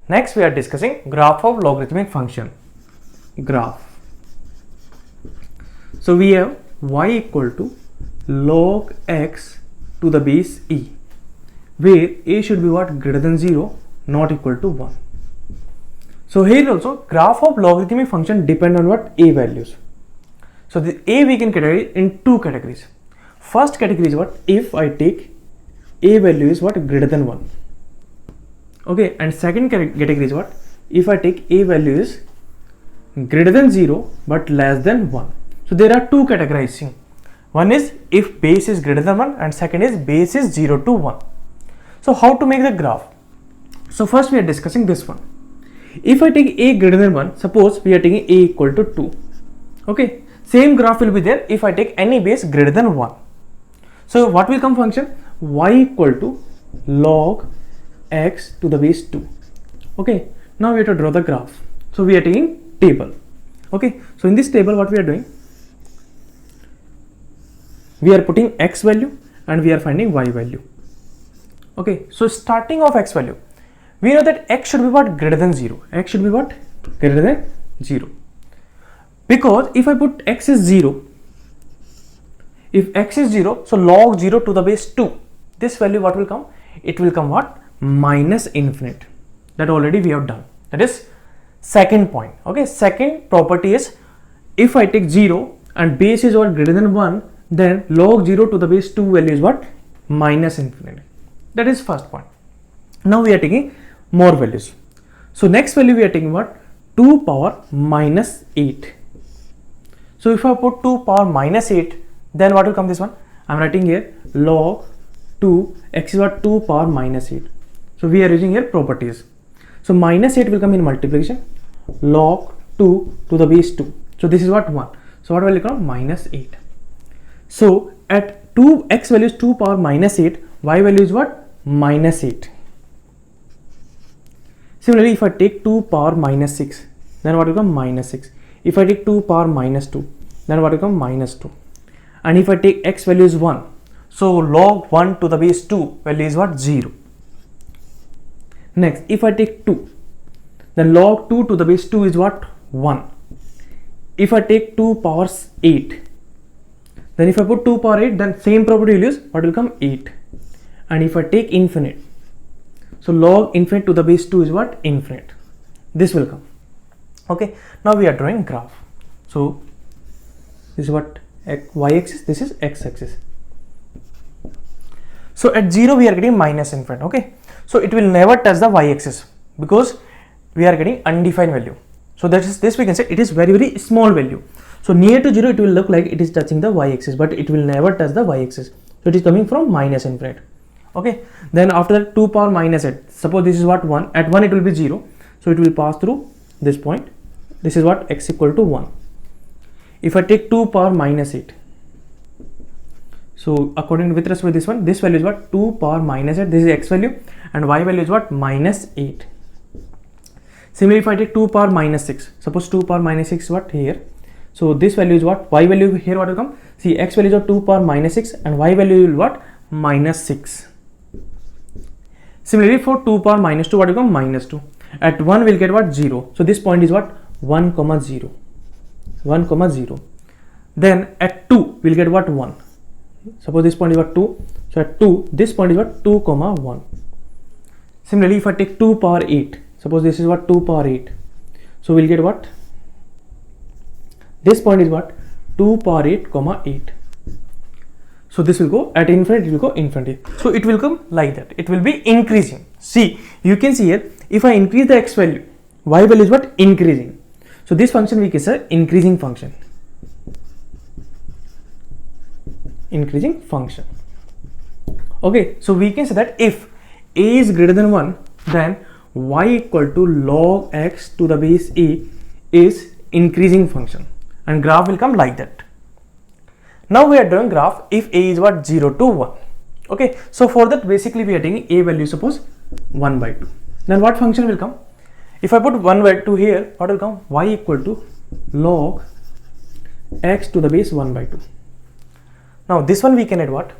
Next we are discussing graph of logarithmic function. Graph. So we have y equal to log x to the base e, where a should be what? Greater than 0, not equal to 1. So here also graph of logarithmic function depend on what? A values. So the a we can categorize in two categories. First category is what? If I take a value is what? Greater than 1. Okay, and second category is what? If I take a value is greater than 0 but less than 1. So there are two categorizing. One is if base is greater than 1 and second is base is 0 to 1. So how to make the graph? So first we are discussing this one. If I take a greater than 1, suppose we are taking a equal to 2. Okay, same graph will be there if I take any base greater than 1. So what will come function? Y equal to log x to the base 2. Okay, now we have to draw the graph. So we are taking table. Okay, so in this table what we are doing? We are putting x value and we are finding y value. Okay, so starting of x value, we know that x should be what? Greater than 0. X should be what? Greater than 0. Because if I put x is 0, if x is 0, so log 0 to the base 2, this value what will come? It will come what? Minus infinite. That already we have done. That is second point. Okay, second property is if I take 0 and base is what? Greater than 1, then log 0 to the base 2 value is what? Minus infinite. That is first point. Now we are taking more values. So next value we are taking what? 2 power minus 8. So if I put 2 power minus 8, then what will come this one? I am writing here log 2 x is what? 2 power minus 8. So we are using here properties. So minus 8 will come in multiplication, log 2 to the base 2. So this is what? 1. So what will become? Minus 8. So at 2 x value is 2 power minus 8, y value is what? Minus 8. Similarly, if I take 2 power minus 6, then what will come? Minus 6. If I take 2 power minus 2, then what will come? Minus 2. And if I take x value is 1, so log 1 to the base 2 value is what? 0. Next, if I take 2, then log 2 to the base 2 is what? 1. If I take 2 power 8, then if I put 2 power 8, then same property will use, what will come? 8. And if I take infinite, so log infinite to the base 2 is what? Infinite. This will come. Okay, now we are drawing graph. So this is what? Y axis, this is x axis. So at 0 we are getting minus infinite. Okay, so it will never touch the y axis because we are getting undefined value. So that is this we can say it is very small value. So near to 0 it will look like it is touching the y axis, but it will never touch the y axis. So it is coming from minus infinite. Okay, then after that 2 power minus 8, suppose this is what? 1. At 1 it will be 0, so it will pass through this point. This is what? X equal to 1. If I take 2 power minus 8, so according with respect to this one, this value is what? 2 power minus 8. This is x value and y value is what? Minus 8. Similarly, if I take 2 power minus 6, suppose 2 power minus 6 is what? Here. So this value is what? Y value here what will come? See, x value is what? 2 power minus 6 and y value will what? Minus 6. Similarly, for 2 power minus 2 what will come? Minus 2. At 1 we'll get what? 0. So this point is what? 1 comma 0. 1 comma 0. Then at 2 we'll get what? 1. Suppose this point is what? 2. So at 2 this point is what? 2 comma 1. Similarly, if I take 2 power 8, suppose this is what? 2 power 8. So we'll get what? This point is what? 2 power 8 comma 8. So this will go at infinity, it will go infinity. So it will come like that. It will be increasing. See, you can see here, if I increase the x value, y value is what? Increasing. So this function we can say increasing function. Increasing function. Okay, so we can say that if a is greater than 1, then y equal to log x to the base a is increasing function, and graph will come like that. Now we are doing graph if a is what? 0 to 1. Okay, so for that basically we are taking a value, suppose 1 by 2. Then what function will come? If I put 1 by 2 here, what will come? Y equal to log x to the base 1 by 2. Now this one we can add what?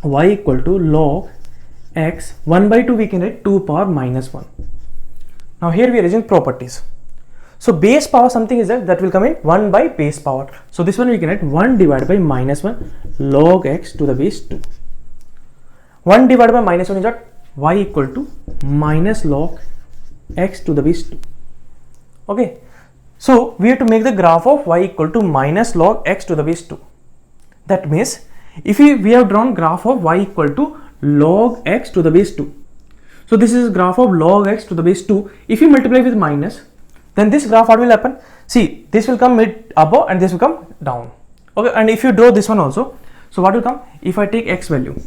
y equal to log x 1 by 2 we can write 2 power minus 1. Now here we are using properties. So base power something is there that will come in 1 by base power. So this one we can write 1 divided by minus 1 log x to the base 2. 1 divided by minus 1 is what? Y equal to minus log x to the base 2. Okay. So we have to make the graph of y equal to minus log x to the base 2. That means if we have drawn graph of y equal to log x to the base 2. So this is graph of log x to the base 2. If you multiply with minus, then this graph what will happen? See, this will come mid above and this will come down. Okay, and if you draw this one also, so what will come? If I take x value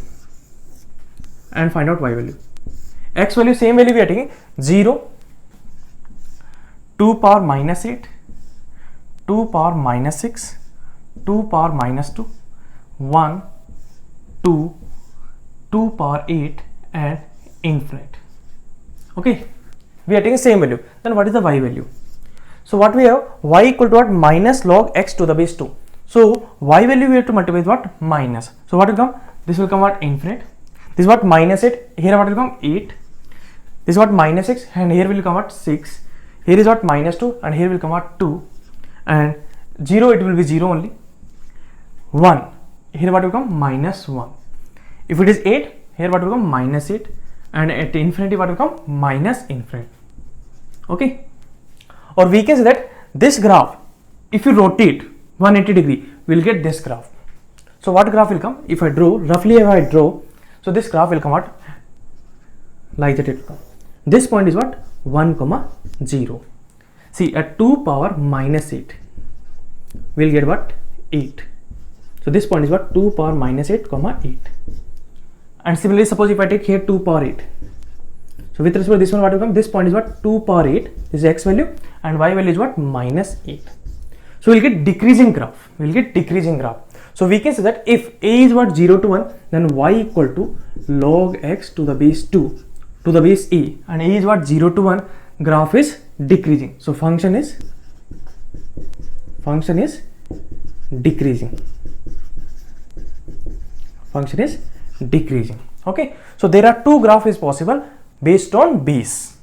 and find out y value. X value, same value we are taking 0, 2 power minus 8, 2 power minus 6, 2 power minus 2, 1, 2, 2 power 8 and infinite. Okay, we are taking same value. Then what is the y value? So what we have? Y equal to what? Minus log x to the base 2. So y value we have to multiply with what? Minus. So what will come? This will come what? Infinite. This is what? Minus 8. Here what will come? 8. This is what? Minus 6. And here will come what? 6. Here is what? Minus 2. And here will come what? 2. And 0 it will be 0 only. 1. Here what will come? Minus 1. If it is 8, here what will come? Minus 8. And at infinity what will come? Minus infinite. Okay. Or we can say that this graph, if you rotate 180 degree, we will get this graph. So what graph will come? If I draw, roughly if I draw, so this graph will come out like that it will come. This point is what? 1, 0. See, at 2 power minus 8, we will get what? 8. So this point is what? 2 power minus 8, 8. And similarly, suppose if I take here 2 power 8. So with respect to this one, what will come? This point is what? 2 power 8. This is x value and y value is what? Minus 8. So we'll get decreasing graph. We'll get decreasing graph. So we can say that if a is what? 0 to 1, then y equal to log x to the base 2 to the base a, and a is what? 0 to 1, graph is decreasing. So function is decreasing. Function is decreasing. Okay. So there are two graphs is possible based on base.